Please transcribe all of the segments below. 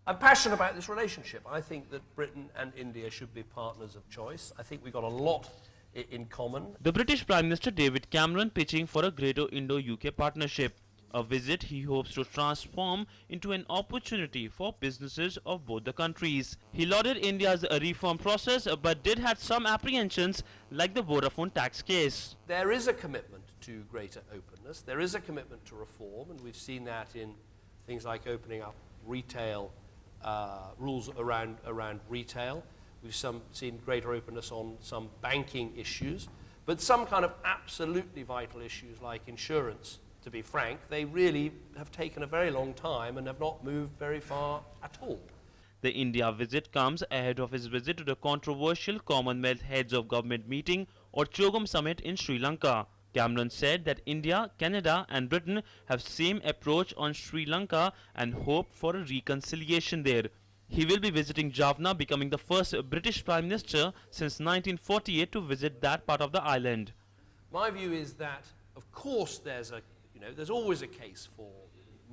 I'm passionate about this relationship. I think that Britain and India should be partners of choice. I think we've got a lot in common. The British Prime Minister David Cameron pitching for a greater Indo-UK partnership, a visit he hopes to transform into an opportunity for businesses of both the countries. He lauded India's reform process but did have some apprehensions like the Vodafone tax case. There is a commitment to greater openness, there is a commitment to reform, and we've seen that in things like opening up retail, rules around retail. We've seen greater openness on some banking issues, but some kind of absolutely vital issues like insurance, to be frank, they really have taken a very long time and have not moved very far at all. The India visit comes ahead of his visit to the controversial Commonwealth Heads of Government meeting or CHOGM summit in Sri Lanka. Cameron said that India, Canada and Britain have same approach on Sri Lanka and hope for a reconciliation there. He will be visiting Jaffna, becoming the first British Prime Minister since 1948 to visit that part of the island. My view is that, of course, there's always a case for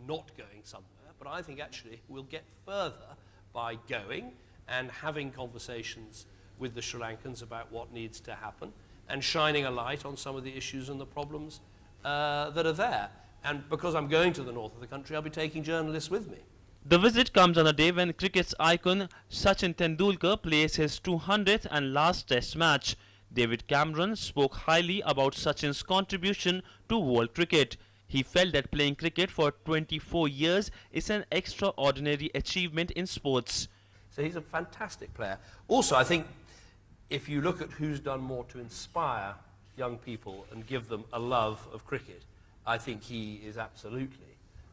not going somewhere, but I think actually we'll get further by going and having conversations with the Sri Lankans about what needs to happen and shining a light on some of the issues and the problems that are there. And because I'm going to the north of the country, I'll be taking journalists with me. The visit comes on a day when cricket's icon Sachin Tendulkar plays his 200th and last test match. David Cameron spoke highly about Sachin's contribution to world cricket. He felt that playing cricket for 24 years is an extraordinary achievement in sports. So he's a fantastic player. Also, I think if you look at who's done more to inspire young people and give them a love of cricket, I think he is absolutely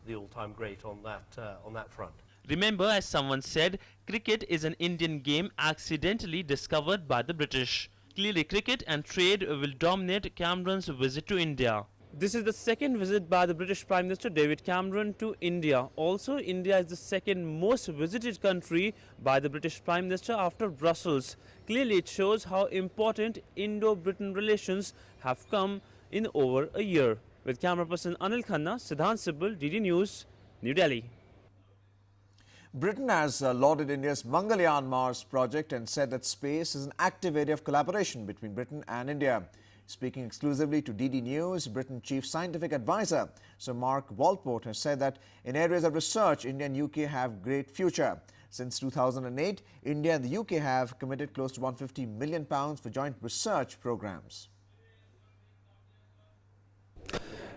the all-time great on that front. Remember, as someone said, cricket is an Indian game accidentally discovered by the British. Clearly, cricket and trade will dominate Cameron's visit to India. This is the second visit by the British Prime Minister David Cameron to India. Also, India is the second most visited country by the British Prime Minister after Brussels. Clearly, it shows how important Indo-Britain relations have come in over a year. With camera person Anil Khanna, Sidhant, Sibal, DD News, New Delhi. Britain has lauded India's Mangalyaan Mars project and said that space is an active area of collaboration between Britain and India. Speaking exclusively to DD News, Britain Chief Scientific Advisor Sir Mark Walport has said that in areas of research, India and UK have great future. Since 2008, India and the UK have committed close to £150 million for joint research programs.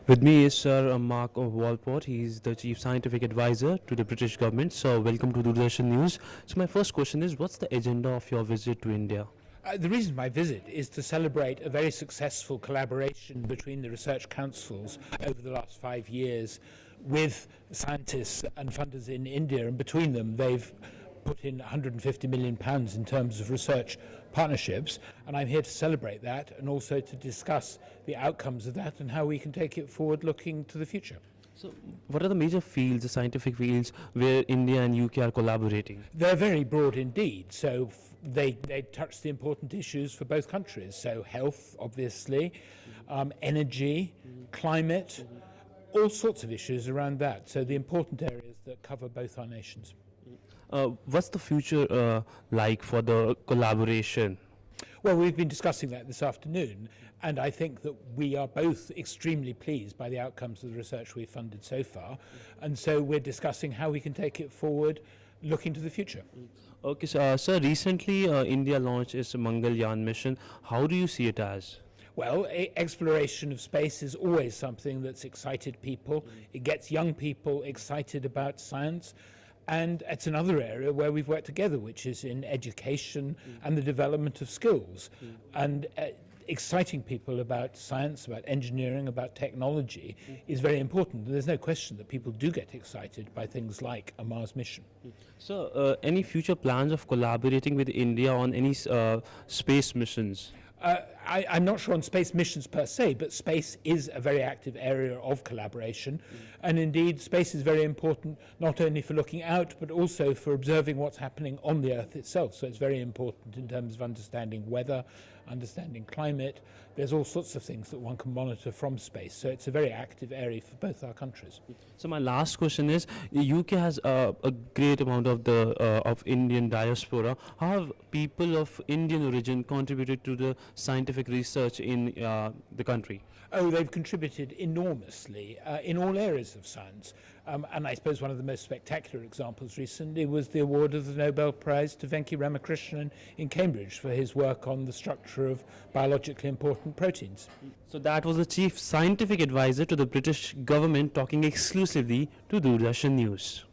With me is Sir Mark Walport. He is the Chief Scientific Advisor to the British government. So welcome to Doordarshan News. So my first question is, what's the agenda of your visit to India? The reason my visit is to celebrate a very successful collaboration between the research councils over the last 5 years with scientists and funders in India, and between them they've put in £150 million in terms of research partnerships, and I'm here to celebrate that and also to discuss the outcomes of that and how we can take it forward looking to the future. So what are the major fields, the scientific fields, where India and UK are collaborating? They're very broad indeed, so they touch the important issues for both countries, so health obviously, energy, climate, all sorts of issues around that, so the important areas that cover both our nations. What's the future like for the collaboration? Well, we've been discussing that this afternoon, and I think that we are both extremely pleased by the outcomes of the research we've funded so far, and so we're discussing how we can take it forward, looking to the future. Okay, so, sir, recently India launched its Mangalyaan mission. How do you see it as? Well, exploration of space is always something that's excited people. It gets young people excited about science. And it's another area where we've worked together, which is in education and the development of skills. And exciting people about science, about engineering, about technology is very important. There's no question that people do get excited by things like a Mars mission. So, any future plans of collaborating with India on any space missions? I'm not sure on space missions per se, but space is a very active area of collaboration. And indeed, space is very important not only for looking out, but also for observing what's happening on the Earth itself. So it's very important in terms of understanding weather, understanding climate. There's all sorts of things that one can monitor from space. So it's a very active area for both our countries. So my last question is, UK has a great amount of the of Indian diaspora. How have people of Indian origin contributed to the scientific research in the country? Oh, they've contributed enormously in all areas of science. And I suppose one of the most spectacular examples recently was the award of the Nobel Prize to Venki Ramakrishnan in Cambridge for his work on the structure of biologically important proteins. So that was the chief scientific advisor to the British government talking exclusively to Doordarshan News.